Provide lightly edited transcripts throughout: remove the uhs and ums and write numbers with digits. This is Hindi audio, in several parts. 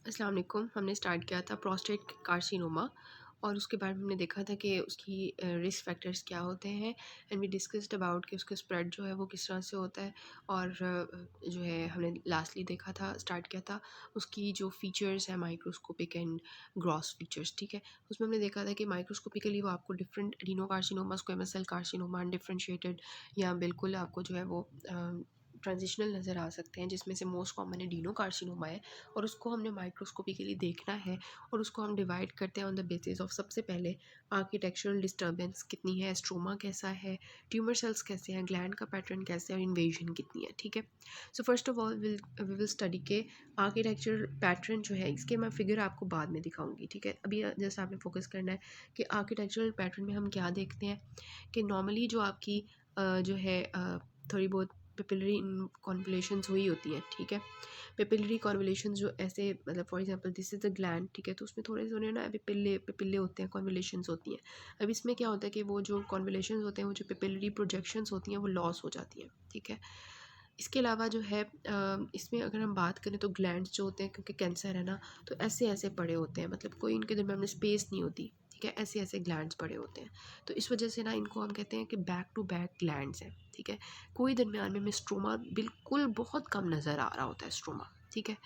अस्सलाम वालेकुम। हमने स्टार्ट किया था प्रोस्टेट कार्सिनोमा और उसके बाद हमने देखा था कि उसकी रिस्क फैक्टर्स क्या होते हैं एंड वी डिस्कस्ड अबाउट कि उसका स्प्रेड जो है वो किस तरह से होता है। और जो है हमने लास्टली देखा था, स्टार्ट किया था उसकी जो फीचर्स है माइक्रोस्कोपिक एंड ग्रॉस फीचर्स। ठीक है, उसमें हमने देखा था कि माइक्रोस्कोपिकली वो आपको different adenocarcinoma, squamous cell carcinoma undifferentiated या बिल्कुल आपको जो है वो ट्रांजिशनल नज़र आ सकते हैं, जिसमें से मोस्ट कॉमन एडिनोकार्सिनोमा है। और उसको हमने माइक्रोस्कोपिकली देखना है और उसको हम डिवाइड करते हैं ऑन द बेसिस ऑफ सबसे पहले आर्किटेक्चरल डिस्टर्बेंस कितनी है, स्ट्रोमा कैसा है, ट्यूमर सेल्स कैसे हैं, ग्लैंड का पैटर्न कैसे है और इन्वेजन कितनी है। ठीक है, so first of all we will study के आर्किटेक्चरल पैटर्न जो है, इसके मैं फिगर आपको बाद में दिखाऊंगी। ठीक है, अभी जैसे आपने फोकस करना है कि आर्किटेक्चरल पैटर्न में हम क्या देखते हैं कि नॉर्मली जो आपकी जो है थोड़ी बहुत पिपिलरी कॉन्वुलेशंस हुई होती हैं। ठीक है, पिपिलरी कॉन्वुलेशन जो ऐसे मतलब for example this is the gland. ठीक है, तो उसमें थोड़े थोड़े ना पिपिल्ले पिपिल्ले होते हैं, कॉन्वुलेशंस होती हैं। अब इसमें क्या होता है कि वो जो कॉन्वुलेशंस होते हैं, वो जो पिपिलरी प्रोजेक्शंस होती हैं, वो लॉस हो जाती हैं। ठीक है, इसके अलावा जो है इसमें अगर हम बात करें तो ग्लैंड्स जो होते हैं, क्योंकि कैंसर है ना, तो ऐसे ऐसे पड़े होते हैं, मतलब कोई इनके दरमियान में स्पेस नहीं होती। ठीक है, ऐसे ऐसे ग्लैंड्स पड़े होते हैं, तो इस वजह से ना इनको हम कहते हैं कि बैक टू बैक ग्लैंड्स हैं। ठीक है, कोई दरमियान में स्ट्रोमा बिल्कुल बहुत कम नज़र आ रहा होता है स्ट्रोमा। ठीक है,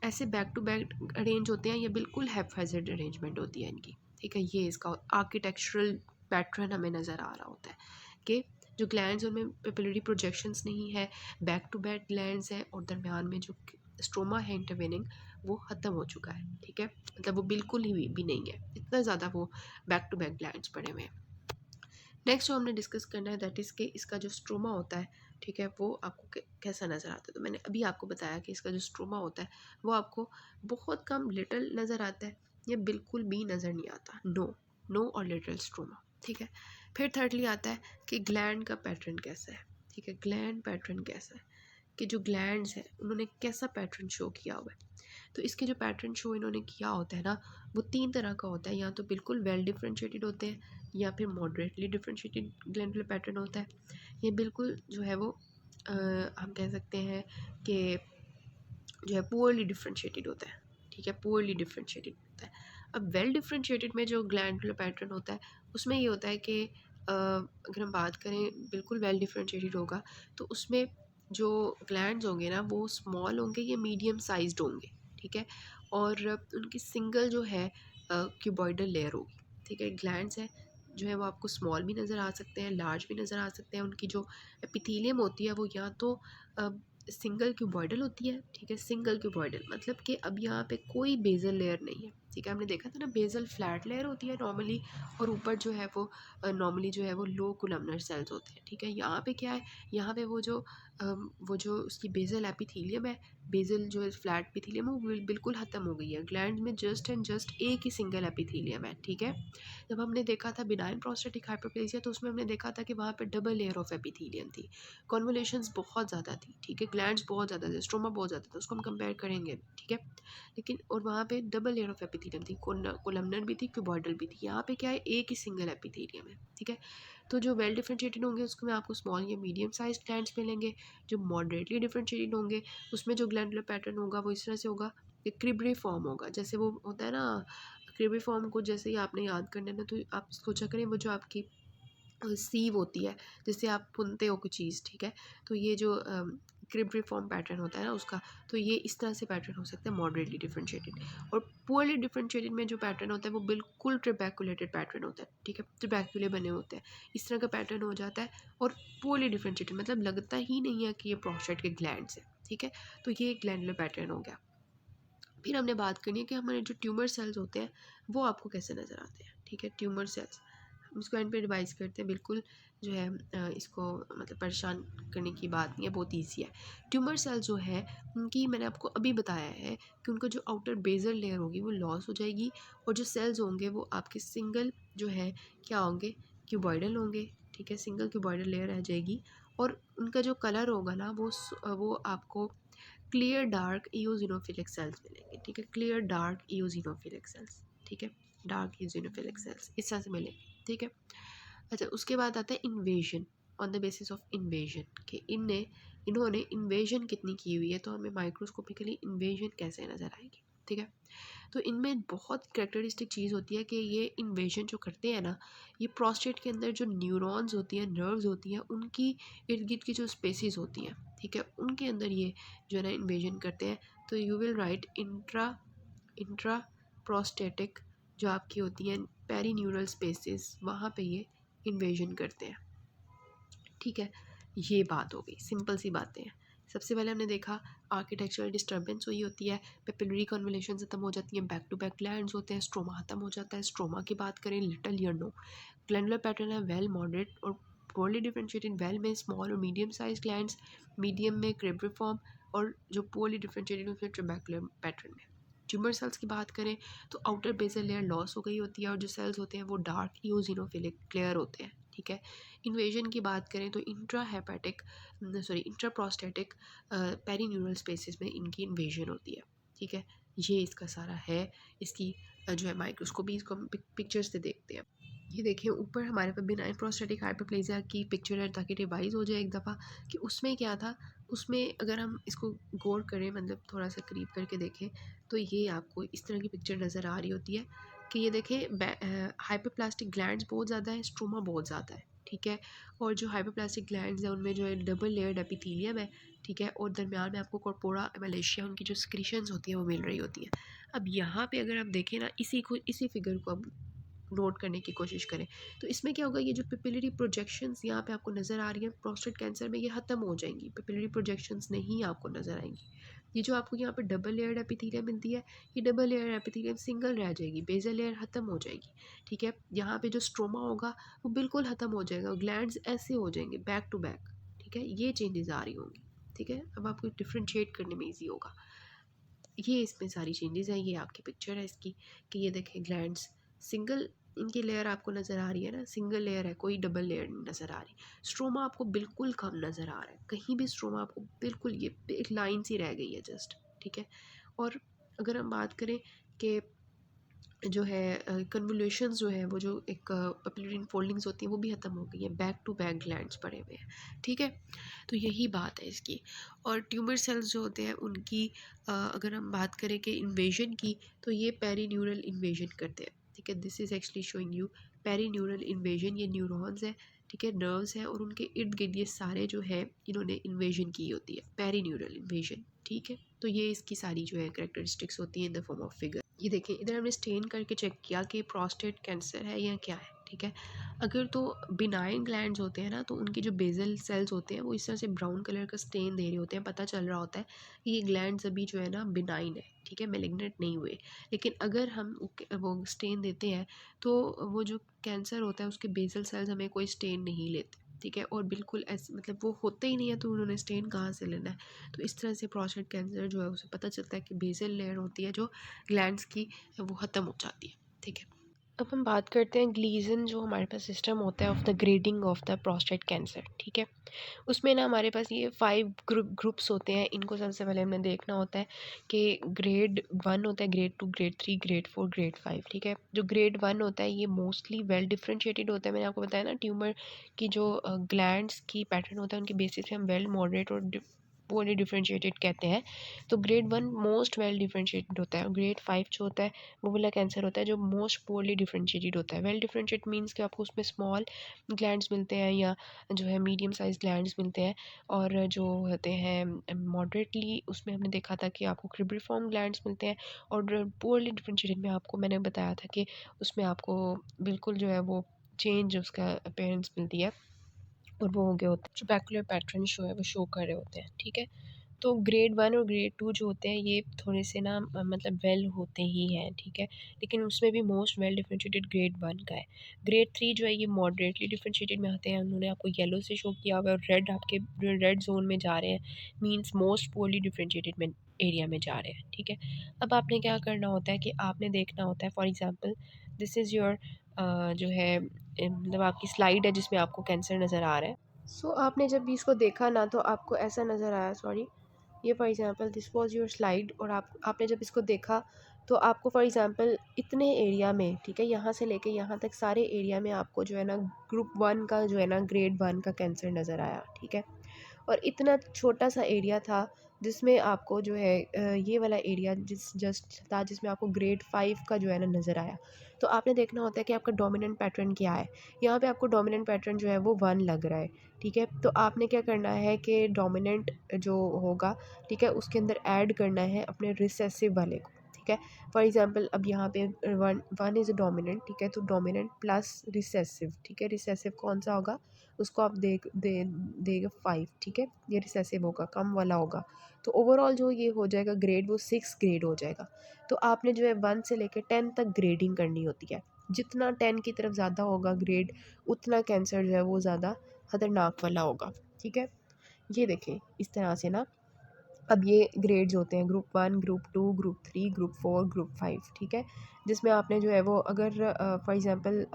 ऐसे बैक टू बैक अरेंज होते हैं, ये बिल्कुल हैप्पैज़ार्ड अरेंजमेंट होती है इनकी। ठीक है, ये इसका आर्किटेक्चरल पैटर्न हमें नज़र आ रहा होता है कि जो ग्लैंड्स उनमें पेपिलरी प्रोजेक्शंस नहीं है, बैक टू बैक ग्लैंड्स हैं और दरमियान में जो स्ट्रोमा है इंटरवेनिंग, वो ख़त्म हो चुका है। ठीक है, मतलब वो बिल्कुल ही भी नहीं है, इतना ज़्यादा वो बैक टू बैक ग्लैंड्स पड़े हुए हैं। नेक्स्ट जो हमने डिस्कस करना है दैट इज़ कि इसका जो स्ट्रोमा होता है, ठीक है, वो आपको कैसा नज़र आता है। तो मैंने अभी आपको बताया कि इसका जो स्ट्रोमा होता है वो आपको बहुत कम लिटिल नज़र आता है, या बिल्कुल भी नज़र नहीं आता, नो नो और लिटिल स्ट्रोमा। ठीक है, फिर थर्डली आता है कि ग्लैंड का पैटर्न कैसा है। ठीक है, ग्लैंड पैटर्न कैसा है कि जो ग्लैंड्स हैं उन्होंने कैसा पैटर्न शो किया हुआ है। तो इसके जो पैटर्न शो इन्होंने किया होता है ना, वो तीन तरह का होता है, या तो बिल्कुल वेल डिफरेंशिएटेड होते हैं, या फिर मॉडरेटली डिफरेंशिएटेड ग्लैंडुलर पैटर्न होता है, ये बिल्कुल जो है वो हम कह सकते हैं कि जो है पुअरली डिफरेंशिएटेड होता है। ठीक है, पुअरली डिफरेंशिएटेड होता है। अब वेल डिफरेंशिएटेड में जो ग्लैंडुलर पैटर्न होता है, उसमें ये होता है कि अगर हम बात करें बिल्कुल वेल डिफरेंशिएटेड होगा, तो उसमें जो ग्लैंड्स होंगे ना, वो स्मॉल होंगे या मीडियम साइज्ड होंगे। ठीक है, और उनकी सिंगल जो है क्यूबॉइडल लेयर होगी। ठीक है, ग्लैंड्स हैं जो है वो आपको स्मॉल भी नज़र आ सकते हैं, लार्ज भी नज़र आ सकते हैं। उनकी जो एपिथेलियम होती है वो या तो सिंगल क्यूबॉइडल होती है। ठीक है, सिंगल क्यूबॉइडल मतलब कि अब यहाँ पे कोई बेजल लेयर नहीं है। ठीक है, हमने देखा था ना बेजल फ्लैट लेयर होती है नॉर्मली, और ऊपर जो है वो नॉर्मली जो है वो लो कोलमनर सेल्स होते हैं। ठीक है, यहाँ पे क्या है, यहाँ पे वो जो उसकी बेजल एपिथेलियम है, बेजल जो है फ्लैट एपिथेलियम है, वो बिल्कुल ख़त्म हो गई है। ग्लैंड में जस्ट एंड जस्ट एक ही सिंगल एपिथेलियम है। ठीक है, जब हमने देखा था बिनाइन प्रोस्टेटिक हाइपरप्लेसिया, तो उसमें हमने देखा था कि वहाँ पे डबल लेयर ऑफ एपिथेलियम थी, कॉन्वोल्यूशंस बहुत ज़्यादा थी। ठीक है, ग्लैंड्स बहुत ज़्यादा थे, स्ट्रोमा बहुत ज़्यादा था, उसको हम कंपेयर करेंगे। ठीक है, लेकिन और वहाँ पे डबल लेयर ऑफ एपिथेलियम थी, कोलमनर भी थी, क्यूबॉइडल भी थी। यहाँ पे क्या है, एक ही सिंगल एपिथेलियम है। ठीक है, तो जो वेल डिफरेंशिएटेड होंगे उसको में आपको स्मॉल या मीडियम साइज ग्लैंड्स मिलेंगे। जो मॉडरेटली डिफरेंशिएटेड होंगे उसमें जो ग्लैंडुलर पैटर्न होगा वो इस तरह से होगा कि क्रिबरी फॉर्म होगा, जैसे वो होता है ना, क्रिबरी फॉर्म को जैसे ही आपने याद करना है ना, तो आप सोचा करें वो जो आपकी सीव होती है, जिससे आप बुनते हो कुछ चीज़। ठीक है, तो ये जो क्रिब फॉर्म पैटर्न होता है ना उसका, तो ये इस तरह से पैटर्न हो सकता है मॉडरेटली डिफरेंशिएटेड। और पुअरली डिफरेंशिएटेड में जो पैटर्न होता है वो बिल्कुल ट्रिबैकुलेटेड पैटर्न होता है। ठीक है, ट्रिबैकुले बने होते हैं, इस तरह का पैटर्न हो जाता है। और पुअरली डिफरेंशिएटेड मतलब लगता ही नहीं है कि ये प्रोस्टेट के ग्लैंड्स हैं। ठीक है, तो ये एक ग्लैंडुलर पैटर्न हो गया। फिर हमने बात करनी है कि हमारे जो ट्यूमर सेल्स होते हैं वो आपको कैसे नज़र आते हैं। ठीक है, ट्यूमर सेल्स हम इसको एंड पे रिवाइज करते हैं, बिल्कुल जो है इसको मतलब परेशान करने की बात नहीं है, बहुत ईजी है। ट्यूमर सेल जो है उनकी मैंने आपको अभी बताया है कि उनका जो आउटर बेजल लेयर होगी वो लॉस हो जाएगी, और जो सेल्स होंगे वो आपके सिंगल जो है क्या होंगे, क्यूबॉइडल होंगे। ठीक है, सिंगल क्यूबॉइडल लेयर रह जाएगी, और उनका जो कलर होगा ना वो आपको क्लियर डार्क इओजिनोफिलिक सेल्स मिलेंगे। ठीक है, क्लियर डार्क इओजिनोफिलिक सेल्स। ठीक है, डार्क इओजिनोफिलिक सेल्स इस तरह से मिलेंगे। ठीक है, अच्छा उसके बाद आता है invasion, on the basis of invasion कि इन्होंने इन्वेजन कितनी की हुई है, तो हमें माइक्रोस्कोपिकली इन्वेजन कैसे नज़र आएगी। ठीक है। तो इनमें बहुत कैरेक्टरिस्टिक चीज़ होती है कि ये इन्वेजन जो करते हैं ना, ये प्रोस्टेट के अंदर जो न्यूरॉन्स होती हैं, नर्व्स होती हैं, उनकी इर्द गिर्द की जो स्पेसिस होती हैं, ठीक है, उनके अंदर ये जो है ना इन्वेजन करते हैं। तो you will write intra prostatic जो आपकी होती हैं पेरी न्यूरल स्पेसिस, वहाँ पे ये इन्वेजन करते हैं, ठीक है। ये बात हो गई, सिंपल सी बातें हैं। सबसे पहले हमने देखा आर्किटेक्चरल डिस्टर्बेंस हुई होती है, पेपिलरी कन्वोल्यूशन खत्म हो जाती है, बैक टू बैक ग्लैंड्स होते हैं, स्ट्रोमा खत्म हो जाता है। स्ट्रोमा की बात करें, लिटल या नो ग्लैंडुलर पैटर्न है, वेल मॉडरेट और पोरली डिफरेंशिएटेड, वेल में स्मॉल और मीडियम साइज ग्लैंड्स, मीडियम में क्रेब्रिफॉर्म, और जो पोरली डिफरेंशिएटेड उसमें ट्रेबैकुलर पैटर्न में। ट्यूमर सेल्स की बात करें तो आउटर बेसल लेयर लॉस हो गई होती है और जो सेल्स होते हैं वो डार्क ईओसिनोफिलिक क्लियर होते हैं, ठीक है। इन्वेजन की बात करें तो इंट्रा प्रोस्टेटिक पेरीन्यूरल स्पेसिस में इनकी इन्वेजन होती है, ठीक है। ये इसका सारा है। इसकी जो है माइक्रोस्कोपी, इसको हम पिक्चर्स से देखते हैं। ये देखिए ऊपर हमारे पास बिनाइन प्रोस्टेटिक हाइपरप्लेजिया की पिक्चर है, ताकि रिवाइज हो जाए एक दफ़ा कि उसमें क्या था। उसमें अगर हम इसको गौर करें, मतलब थोड़ा सा करीब करके देखें, तो ये आपको इस तरह की पिक्चर नज़र आ रही होती है कि ये देखें हाइपरप्लास्टिक ग्लैंड्स बहुत ज़्यादा है, स्ट्रोमा बहुत ज़्यादा है, ठीक है। और जो हाइपरप्लास्टिक ग्लैंड्स है उनमें जो है डबल लेयर्ड एपिथेलियम है, ठीक है। और दरमियान में आपको कॉर्पोरा मलेशिया उनकी जो स्क्रीशंस होती है वो मिल रही होती है। अब यहाँ पे अगर आप देखें ना, इसी फिगर को अब नोट करने की कोशिश करें, तो इसमें क्या होगा, ये जो पिपिलरी प्रोजेक्शंस यहाँ पे आपको नज़र आ रही है प्रोस्टेट कैंसर में, ये ख़त्म हो जाएंगी, पिपिलरी प्रोजेक्शंस नहीं आपको नज़र आएंगी। ये जो आपको यहाँ पे डबल लेयर्ड एपिथेलियम मिलती है, ये डबल लेयर एपिथेलियम सिंगल रह जाएगी, बेसल लेयर ख़त्म हो जाएगी, ठीक है। यहाँ पे जो स्ट्रोमा होगा वो बिल्कुल ख़त्म हो जाएगा, ग्लैंड्स ऐसे हो जाएंगे बैक टू बैक, ठीक है। ये चेंजेस आ रही होंगी, ठीक है। अब आपको डिफ्रेंशिएट करने में ईजी होगा। ये इसमें सारी चेंजेस हैं, ये आपकी पिक्चर है इसकी कि ये देखें ग्लैंड्स सिंगल, इनकी लेयर आपको नज़र आ रही है ना, सिंगल लेयर है, कोई डबल लेयर नहीं नज़र आ रही। स्ट्रोमा आपको बिल्कुल कम नज़र आ रहा है, कहीं भी स्ट्रोमा आपको बिल्कुल, ये एक लाइन सी रह गई है जस्ट, ठीक है। और अगर हम बात करें कि जो है कन्वोल्यूशंस जो है, वो जो एक पेपिलरी फोल्डिंग्स होती हैं वो भी ख़त्म हो गई है, बैक टू बैक ग्लैंड्स पड़े हुए हैं, ठीक है। तो यही बात है इसकी। और ट्यूमर सेल्स जो होते हैं उनकी अगर हम बात करें कि इन्वेजन की, तो ये पेरीन्यूरल इन्वेजन करते हैं, ठीक है। This is actually showing you perineural invasion. ये न्यूरॉन्स है, ठीक है, नर्व्स है, और उनके इर्द गिर्द ये सारे जो है इन्होंने इन्वेजन की होती है, पेरीन्यूरल इन्वेजन, ठीक है। तो ये इसकी सारी जो है करेक्टरिस्टिक्स होती हैं in the form of figure. ये देखिए इधर हमने स्टेन करके चेक किया कि प्रोस्टेट कैंसर है या क्या है, ठीक है। अगर तो बिनाइन ग्लैंड्स होते हैं ना, तो उनके जो बेसल सेल्स होते हैं वो इस तरह से ब्राउन कलर का स्टेन दे रहे होते हैं, पता चल रहा होता है कि ये ग्लैंड्स अभी जो है ना बिनाइन है, ठीक है, मेलिग्नेंट नहीं हुए। लेकिन अगर हम वो स्टेन देते हैं तो वो जो कैंसर होता है उसके बेसल सेल्स हमें कोई स्टेन नहीं लेते, ठीक है। और बिल्कुल ऐसे मतलब वो होते ही नहीं है, तो उन्होंने स्टेन कहाँ से लेना है। तो इस तरह से प्रोस्टेट कैंसर जो है उसे पता चलता है कि बेसल लेयर होती है जो ग्लैंड्स की, वो ख़त्म हो जाती है, ठीक है। अब हम बात करते हैं ग्लीजन, जो हमारे पास सिस्टम होता है of the grading of the prostate cancer, ठीक है। उसमें ना हमारे पास ये 5 ग्रुप्स होते हैं। इनको सबसे पहले हमें देखना होता है कि ग्रेड 1 होता है, ग्रेड 2, ग्रेड 3, ग्रेड 4, ग्रेड 5, ठीक है। जो ग्रेड 1 होता है ये मोस्टली वेल डिफरेंशिएटेड होता है। मैंने आपको बताया ना, ट्यूमर की जो ग्लैंड्स की पैटर्न होता है उनके बेसिस पे हम वेल, मॉडरेट और पोorly डिफरेंशिएटेड कहते हैं। तो ग्रेड 1 मोस्ट वेल डिफरेंशिएटेड होता है, और ग्रेड 5 जो होता है वो वाला कैंसर होता है जो मोस्ट पोorly डिफरेंशिएटेड होता है। वेल डिफरेंशिएट मीन्स कि आपको उसमें स्मॉल ग्लैंड्स मिलते हैं या जो है मीडियम साइज ग्लैंड्स मिलते हैं, और जो होते हैं मॉडरेटली उसमें हमने देखा था कि आपको क्रिब्रिफॉर्म ग्लैंड्स मिलते हैं। और पोorly डिफरेंशिएटेड में आपको मैंने बताया था कि उसमें आपको बिल्कुल जो है वो चेंज उसका अपीयरेंस मिलती है, और वो हो गए होते हैं ट्रबैकुलर पैटर्न शो है वो शो कर रहे होते हैं, ठीक है। तो ग्रेड 1 और ग्रेड 2 जो होते हैं ये थोड़े से ना मतलब वेल होते ही हैं, ठीक है। लेकिन उसमें भी मोस्ट वेल डिफरेंशिएटेड ग्रेड 1 का है। ग्रेड 3 जो है ये मॉडरेटली डिफरेंशिएटेड में आते हैं, उन्होंने आपको येलो से शो किया हुआ है, और रेड आपके रेड जोन में जा रहे हैं, मीन्स मोस्ट पोorly डिफरेंशिएटेड में एरिया में जा रहे हैं, ठीक है। अब आपने क्या करना होता है कि आपने देखना होता है, for example this is your जो है मतलब आपकी स्लाइड है जिसमें आपको कैंसर नज़र आ रहा है। सो आपने जब भी इसको देखा ना, तो आपको ऐसा नज़र आया, सॉरी, ये for example this was your slide, और आपने जब इसको देखा तो आपको फॉर एग्ज़ाम्पल इतने एरिया में, ठीक है, यहाँ से लेके यहाँ तक सारे एरिया में आपको जो है ना ग्रुप 1 का जो है ना ग्रेड 1 का कैंसर नज़र आया, ठीक है। और इतना छोटा सा एरिया था, जिसमें आपको जो है ये वाला एरिया जस्ट था जिसमें आपको ग्रेड 5 का जो है ना नज़र आया। तो आपने देखना होता है कि आपका डोमिनेंट पैटर्न क्या है। यहाँ पे आपको डोमिनेंट पैटर्न जो है वो 1 लग रहा है, ठीक है। तो आपने क्या करना है कि डोमिनेंट जो होगा, ठीक है, उसके अंदर ऐड करना है अपने रिसेसिव वाले को, ठीक है। फॉर एग्जांपल अब यहाँ पे वन वन इज़ डोमिनेंट, ठीक है, तो डोमिनेंट प्लस रिसेसिव, ठीक है। रिसेसिव कौन सा होगा, उसको आप देगा 5, ठीक है। ये रिसेसिव होगा, कम वाला होगा। तो ओवरऑल जो ये हो जाएगा ग्रेड, वो 6 ग्रेड हो जाएगा। तो आपने जो है 1 से लेकर 10 तक ग्रेडिंग करनी होती है। जितना 10 की तरफ ज़्यादा होगा ग्रेड, उतना कैंसर जो है वो ज़्यादा ख़तरनाक वाला होगा, ठीक है। ये देखें इस तरह से ना। अब ये ग्रेड्स होते हैं group 1, group 2, group 3, group 4, group 5, ठीक है। जिसमें आपने जो है वो अगर फॉर एग्ज़ाम्पल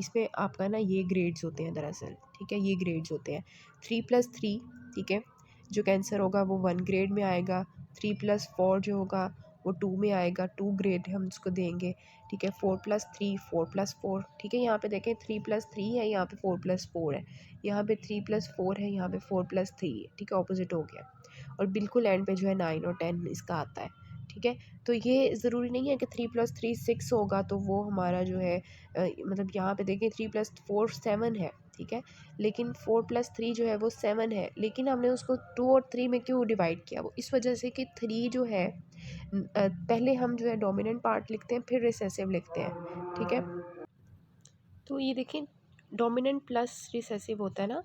इसमें आपका ना ये ग्रेड्स होते हैं दरअसल, ठीक है। ये ग्रेड्स होते हैं 3+3, ठीक है। जो कैंसर होगा वो 1 ग्रेड में आएगा। 3+4 जो होगा वो 2 में आएगा, 2 ग्रेड हम उसको देंगे, ठीक है। 4+3, 4+4, ठीक है। यहाँ पे देखें 3+3 है, यहाँ पे 4+4 है, यहाँ पे 3+4 है, यहाँ पे 4+3 है, ठीक है। ऑपोजिट हो गया। और बिल्कुल एंड पे जो है 9 और 10 इसका आता है, ठीक है। तो ये ज़रूरी नहीं है कि 3+3 6 होगा तो वो हमारा जो है मतलब यहाँ पे देखिए 3+4 7 है, ठीक है। लेकिन 4+3 जो है वो 7 है, लेकिन हमने उसको 2 और 3 में क्यों डिवाइड किया, वो इस वजह से कि 3 जो है पहले हम जो है डोमिनेंट पार्ट लिखते हैं फिर रिसेसिव लिखते हैं, ठीक है। तो ये देखें डोमिनेंट प्लस रिसेसिव होता है ना,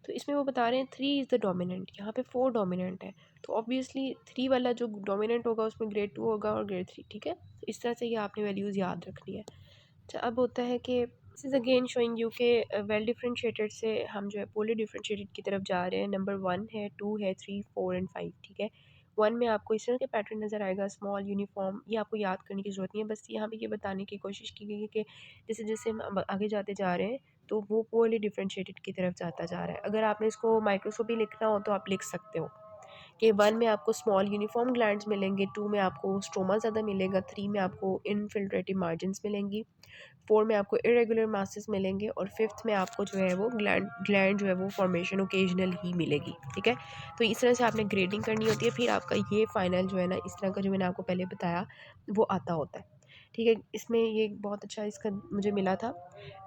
तो इसमें वो बता रहे हैं 3 इज़ द डोमिनेंट, यहाँ पे 4 डोमिनेंट है। तो ऑब्वियसली 3 वाला जो डोमिनेंट होगा उसमें ग्रेड 2 होगा और ग्रेड 3, ठीक है। तो इस तरह से ये आपने वैल्यूज़ याद रखनी है। अच्छा अब होता है कि this is again showing you के वेल डिफरेंशिएटेड से हम जो है पोली डिफरेंशिएटेड की तरफ जा रहे हैं। नंबर 1 है, 2 है, 3, 4 एंड 5, ठीक है। 1 में आपको इस तरह के पैटर्न नज़र आएगा, स्मॉल यूनिफॉर्म। ये आपको याद करने की ज़रूरत नहीं है, बस यहाँ पे ये बताने की कोशिश की गई है कि जैसे जैसे हम अब आगे जाते जा रहे हैं तो वो पोली डिफरेंशिएटेड की तरफ जाता जा रहा है। अगर आपने इसको माइक्रोस्कोपी लिखना हो तो आप लिख सकते हो कि 1 में आपको स्मॉल यूनिफॉर्म ग्लैंड्स मिलेंगे, 2 में आपको स्ट्रोमा ज़्यादा मिलेगा, 3 में आपको इनफिल्ट्रेटिव मार्जिन्स मिलेंगी, 4 में आपको इरेगुलर मासेस मिलेंगे और 5th में आपको जो है वो ग्लैंड ग्लैंड जो है वो फॉर्मेशन ओकेजनल ही मिलेगी, ठीक है। तो इस तरह से आपने ग्रेडिंग करनी होती है, फिर आपका ये फाइनल जो है ना इस तरह का जो मैंने आपको पहले बताया वो आता होता है, ठीक है। इसमें ये बहुत अच्छा इसका मुझे मिला था।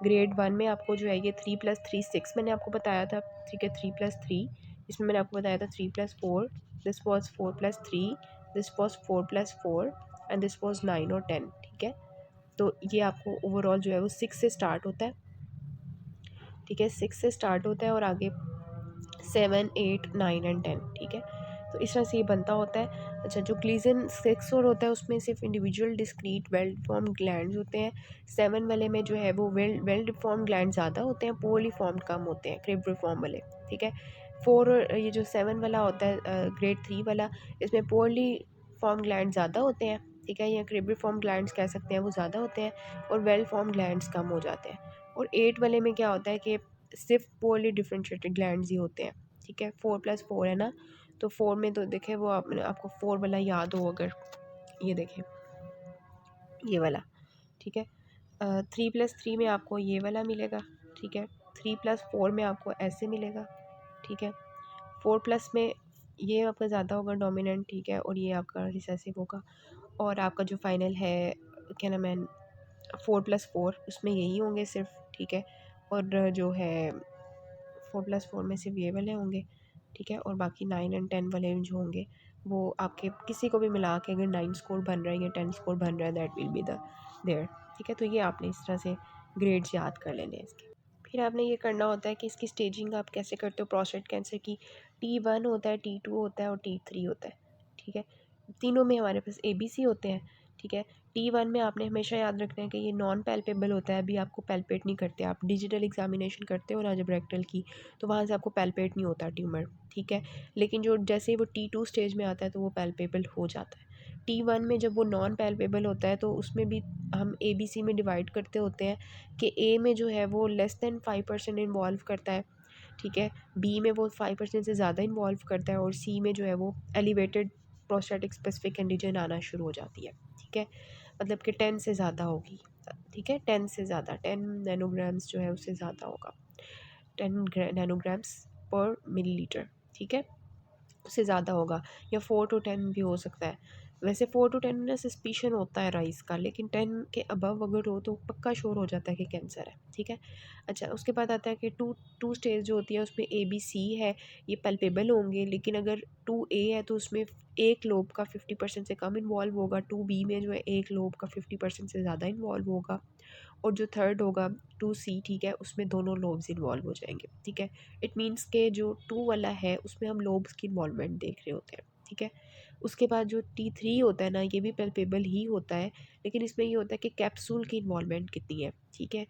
ग्रेड 1 में आपको जो है ये 3+3 6 मैंने आपको बताया था, ठीक है। 3+3 इसमें मैंने आपको बताया था 3+4, this was 4+3, this was 4+4 and this was 9 और 10, ठीक है। तो ये आपको ओवरऑल जो है वो 6 से स्टार्ट होता है, ठीक है। 6 से स्टार्ट होता है और आगे 7 8 9 एंड 10, ठीक है। तो इस तरह से ये बनता होता है। अच्छा जो ग्लीजन 6 और होता है उसमें सिर्फ individual discrete well deformed glands होते हैं। 7 वाले में जो है वो वेल वेल डिफॉर्म्ड ग्लैंड ज़्यादा होते हैं, पोअरली फॉर्म्ड कम होते हैं, क्रिब्रिफॉर्म वाले, ठीक है। 4 और ये जो 7 वाला होता है ग्रेड 3 वाला, इसमें पोअरली फॉर्म ग्लैंड ज़्यादा होते हैं, ठीक है। या क्रिब्रिफॉर्म ग्लैंड्स कह सकते हैं, वो ज़्यादा होते हैं और वेल फॉर्म ग्लैंड्स कम हो जाते हैं। और 8 वाले में क्या होता है कि सिर्फ पोअरली डिफरेंशिएटेड ग्लैंड्स ही होते हैं, ठीक है। 4+4 है ना, तो 4 में तो देखें वो आपको 4 वाला याद हो अगर, ये देखें ये वाला, ठीक है। 3+3 में आपको ये वाला मिलेगा, ठीक है। 3+4 में आपको ऐसे मिलेगा, ठीक है। 4+ में ये आपका ज़्यादा होगा डोमिनेंट, ठीक है, और ये आपका रिसेसिव होगा। और आपका जो फाइनल है क्या नाम है 4+4 उसमें यही होंगे सिर्फ, ठीक है। और जो है 4+4 में सिर्फ ये वाले होंगे, ठीक है। और बाकी 9 एंड 10 वाले जो होंगे वो आपके किसी को भी मिला के अगर 9 स्कोर बन रहा है या 10 स्कोर बन रहा है that will be the there, ठीक है। तो ये आपने इस तरह से ग्रेड्स याद कर लेने हैं इसके। फिर आपने ये करना होता है कि इसकी स्टेजिंग आप कैसे करते हो प्रोस्टेट कैंसर की। T1 होता है, T2 होता है और T3 होता है, ठीक है। तीनों में हमारे पास ABC होते हैं, ठीक है। T1 में आपने हमेशा याद रखना है कि ये नॉन पैल्पेबल होता है, अभी आपको पैल्पेट नहीं करते, आप डिजिटल एग्जामिनेशन करते हो ना जब रेक्टल की, तो वहाँ से आपको पैल्पेट नहीं होता ट्यूमर, ठीक है। लेकिन जो जैसे ही वो T2 स्टेज में आता है तो वो पैल्पेबल हो जाता है। T1 में जब वो नॉन पैल्पेबल होता है तो उसमें भी हम ABC में डिवाइड करते होते हैं कि A में जो है वो लेस दैन 5% इन्वॉल्व करता है, ठीक है। B में वो 5% से ज़्यादा इन्वॉल्व करता है और C में जो है वो एलिवेटेड प्रोस्टेटिक स्पेसिफिक एंटीजन आना शुरू हो जाती है, ठीक है। मतलब कि 10 से ज़्यादा होगी, ठीक है। 10 से ज़्यादा 10 नैनोग्राम्स जो है उससे ज़्यादा होगा, 10 नैनोग्राम्स पर मिलीलीटर, ठीक है। से ज़्यादा होगा, या 4 to 10 भी हो सकता है। वैसे 4 to 10 में ना सस्पिशन होता है राइस का, लेकिन 10 के अबव अगर हो तो पक्का श्योर हो जाता है कि कैंसर है, ठीक है। अच्छा, उसके बाद आता है कि टू टू स्टेज जो होती है उसमें ए बी सी है, ये पल्पेबल होंगे, लेकिन अगर 2A है तो उसमें एक लोब का 50% से कम इन्वॉल्व होगा, 2B में जो है एक लोब का 50% से ज़्यादा इन्वॉल्व होगा, और जो थर्ड होगा 2C, ठीक है, उसमें दोनों लोब्स इन्वॉल्व हो जाएंगे, ठीक है। इट मीन्स के जो 2 वाला है उसमें हम लोब्स की इन्वॉल्वमेंट देख रहे होते हैं, ठीक है। उसके बाद जो T3 होता है ना, ये भी पल्पेबल ही होता है, लेकिन इसमें ये होता है कि कैप्सूल की इन्वॉल्वमेंट कितनी है, ठीक है।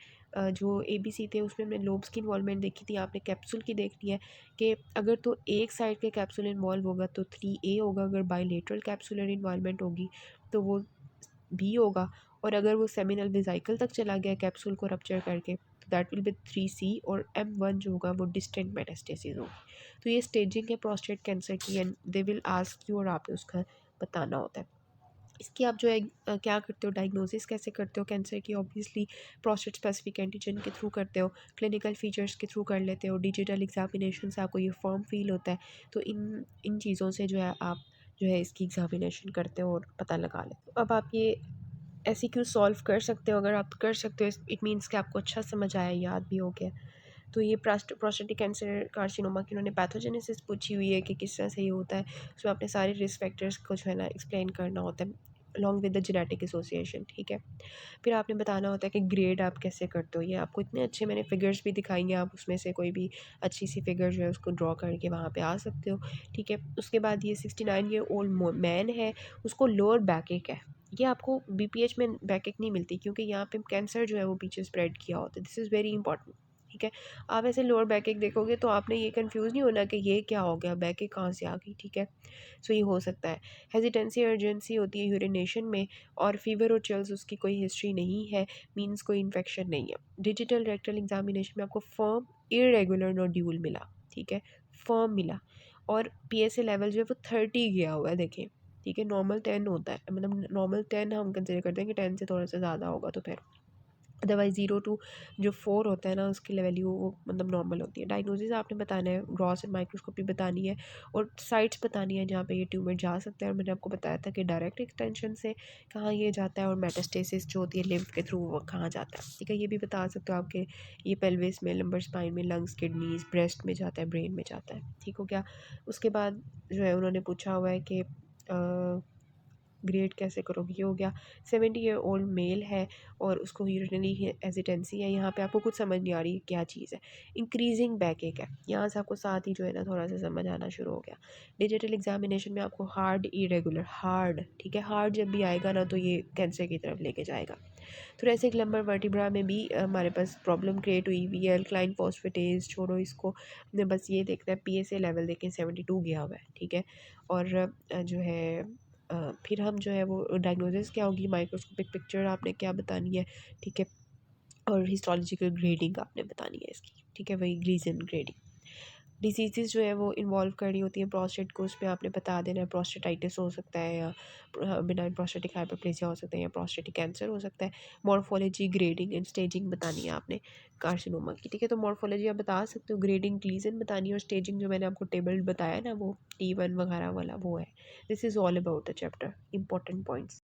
जो ABC थे उसमें हमने लोब्स की इन्वॉल्वमेंट देखी थी, आपने कैप्सूल की देखनी है कि अगर तो एक साइड के कैप्सूल इन्वॉल्व होगा तो 3A होगा, अगर बाईलेटरल कैप्सुलर इन्वॉल्वमेंट होगी तो वो भी होगा, और अगर वो सेमिनल वेसिकल तक चला गया कैप्सूल को रप्चर करके तो दैट विल बी 3C, और M1 जो होगा वो डिस्टेंट मेटास्टेसिस होगी। तो ये स्टेजिंग है प्रोस्टेट कैंसर की, and they will ask you और आपने उसका बताना होता है। इसकी आप जो है क्या करते हो, डायग्नोसिस कैसे करते हो कैंसर की, ऑब्वियसली प्रोस्टेट स्पेसिफिक एंटीजन के थ्रू करते हो, क्लिनिकल फीचर्स के थ्रू कर लेते हो, डिजिटल एग्जामिनेशन से आपको ये फॉर्म फील होता है, तो इन इन चीज़ों से जो है आप जो है इसकी एग्जामिनेशन करते हो और पता लगा लेते हो। अब आप ये एमसीक्यू सॉल्व कर सकते हो, अगर आप कर सकते हो इट मीन्स कि आपको अच्छा समझ आया, याद भी हो गया। तो ये प्रोस्टेटिक कैंसर कार्सिनोमा की उन्होंने पैथोजेनेसिस पूछी हुई है कि किस तरह से ये होता है, उसमें आपने सारे रिस्क फैक्टर्स को जो है ना एक्सप्लेन करना होता है along with the genetic association, ठीक है। फिर आपने बताना होता है कि ग्रेड आप कैसे करते हो, ये आपको इतने अच्छे मैंने फिगर्स भी दिखाएंगे, आप उसमें से कोई भी अच्छी सी फिगर जो है उसको ड्रॉ करके वहाँ पे आ सकते हो, ठीक है। उसके बाद ये 69 ईयर ओल्ड मैन है, उसको लोअर बैक है, ये आपको BPH में बैक नहीं मिलती क्योंकि यहाँ पे कैंसर जो है वो पीछे स्प्रेड किया होता है, दिस इज़ वेरी इंपॉर्टेंट, ठीक है। आप ऐसे लोअर बैक देखोगे तो आपने ये कंफ्यूज नहीं होना कि ये क्या हो गया, बैक कहाँ से आ गई, ठीक है। सो ये हो सकता है। हेजिटेंसी अर्जेंसी होती है यूरिनेशन में, और फीवर और चिल्स उसकी कोई हिस्ट्री नहीं है, मीन्स कोई इन्फेक्शन नहीं है। डिजिटल रेक्टल एग्जामिनेशन में आपको फर्म इरेगुलर नोड्यूल मिला, ठीक है, फर्म मिला, और PSA लेवल जो है वो 30 गया हुआ है, देखें, ठीक है। नॉर्मल 10 होता है, मतलब नॉर्मल 10 हम कंसिडर करते हैं कि 10 से थोड़ा सा ज़्यादा होगा तो फिर, अदरवाइज़ 0 to जो 4 होता है ना उसकी वैल्यू वो मतलब नॉर्मल होती है। डायग्नोसिस आपने बताना है, ग्रॉस एंड माइक्रोस्कोपी बतानी है, और साइट्स बतानी है जहाँ पे ये ट्यूमर जा सकता है, और मैंने आपको बताया था कि डायरेक्ट एक्सटेंशन से कहाँ ये जाता है, और मेटास्टेसिस जो होती है लिम्फ के थ्रू वो कहाँ जाता है, ठीक है। ये भी बता सकते हो आपके ये पेल्विस में, लंबर स्पाइन में, लंग्स, किडनीज, ब्रेस्ट में जाता है, ब्रेन में जाता है, ठीक हो गया। उसके बाद जो है उन्होंने पूछा हुआ है कि ग्रेड कैसे करोगे, ये हो गया। 70 ईयर ओल्ड मेल है और उसको यूरिनरी हेजिटेंसी है, यहाँ पे आपको कुछ समझ नहीं आ रही क्या चीज़ है। इंक्रीजिंग बैक एक है, यहाँ से आपको साथ ही जो है ना थोड़ा सा समझ आना शुरू हो गया। डिजिटल एग्जामिनेशन में आपको हार्ड इरेगुलर, हार्ड, ठीक है, हार्ड जब भी आएगा ना तो ये कैंसर की तरफ लेके जाएगा। थोरेसिक लंबर वर्टिब्रा में भी हमारे पास प्रॉब्लम क्रिएट हुई हुई है, अल्कलाइन फॉस्फेटेज छोड़ो इसको, ने बस ये देखना है PSA लेवल देखें 72 गया हुआ है, ठीक है। और जो है फिर हम जो है वो डायग्नोसिस क्या होगी, माइक्रोस्कोपिक पिक्चर आपने क्या बतानी है, ठीक है, और हिस्टोलॉजिकल ग्रेडिंग आपने बतानी है इसकी, ठीक है, वही ग्रीजन ग्रेडिंग। डिसीज़ेज़ जो है वो इन्वॉल्व करनी होती है प्रोस्टेट को, उसमें आपने बता देना है प्रोस्टेटाइटिस हो सकता है, या बिनाइन प्रोस्टेटिक हाइपरप्लेसिया हो सकता है, या प्रोस्टेटिक कैंसर हो सकता है। मॉर्फोलॉजी, ग्रेडिंग एंड स्टेजिंग बतानी है आपने कार्सिनोमा की, ठीक है। तो मॉर्फोलॉजी आप बता सकते हो, ग्रेडिंग लीजन बतानी है, और स्टेजिंग जो मैंने आपको टेबल बताया ना वो T1 वगैरह वाला वो है। This is all about the chapter, important points.